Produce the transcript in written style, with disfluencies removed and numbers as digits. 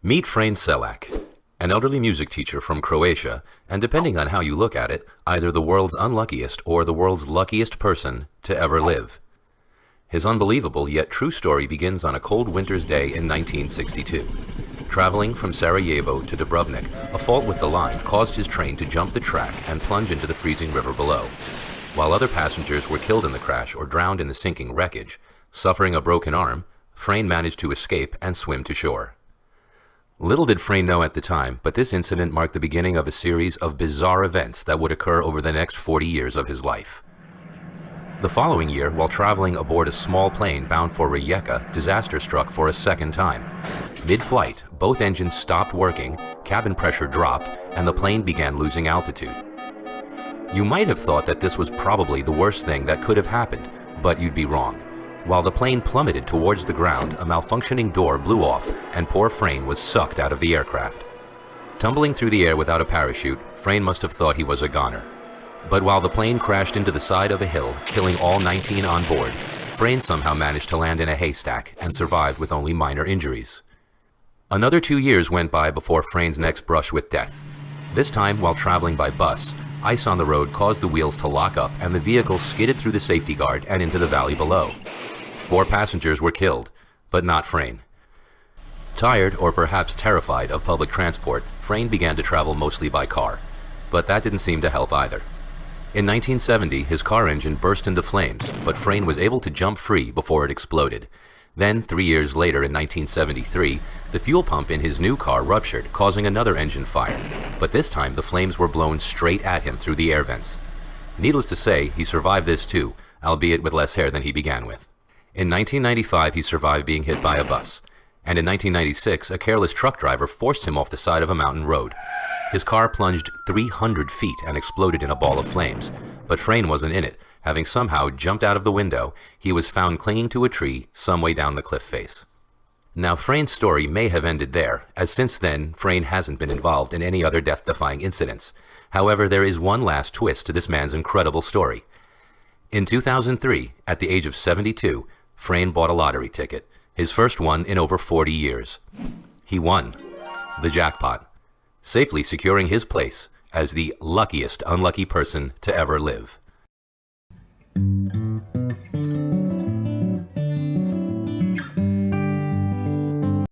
Meet Frane Selak, an elderly music teacher from Croatia, and depending on how you look at it, either the world's unluckiest or the world's luckiest person to ever live. His unbelievable yet true story begins on a cold winter's day in 1962. Traveling from Sarajevo to Dubrovnik, a fault with the line caused his train to jump the track and plunge into the freezing river below. While other passengers were killed in the crash or drowned in the sinking wreckage, suffering a broken arm, Frane managed to escape and swim to shore. Little did Frane know at the time, but this incident marked the beginning of a series of bizarre events that would occur over the next 40 years of his life. The following year, while traveling aboard a small plane bound for Rijeka, disaster struck for a second time. Mid-flight, both engines stopped working, cabin pressure dropped, and the plane began losing altitude. You might have thought that this was probably the worst thing that could have happened, but you'd be wrong. While the plane plummeted towards the ground, a malfunctioning door blew off, and poor Frane was sucked out of the aircraft. Tumbling through the air without a parachute, Frane must have thought he was a goner. But while the plane crashed into the side of a hill, killing all 19 on board, Frane somehow managed to land in a haystack and survived with only minor injuries. Another 2 years went by before Frane's next brush with death. This time, while traveling by bus, ice on the road caused the wheels to lock up and the vehicle skidded through the safety guard and into the valley below. 4 passengers were killed, but not Frane. Tired, or perhaps terrified, of public transport, Frane began to travel mostly by car, but that didn't seem to help either. In 1970, his car engine burst into flames, but Frane was able to jump free before it exploded. Then, 3 years later in 1973, the fuel pump in his new car ruptured, causing another engine fire, but this time the flames were blown straight at him through the air vents. Needless to say, he survived this too, albeit with less hair than he began with. In 1995, he survived being hit by a bus, and in 1996, a careless truck driver forced him off the side of a mountain road. His car plunged 300 feet and exploded in a ball of flames, but Frane wasn't in it. Having somehow jumped out of the window, he was found clinging to a tree some way down the cliff face. Now, Frane's story may have ended there, as since then, Frane hasn't been involved in any other death-defying incidents. However, there is one last twist to this man's incredible story. In 2003, at the age of 72, Frane bought a lottery ticket, his first one in over 40 years. He won the jackpot, safely securing his place as the luckiest unlucky person to ever live.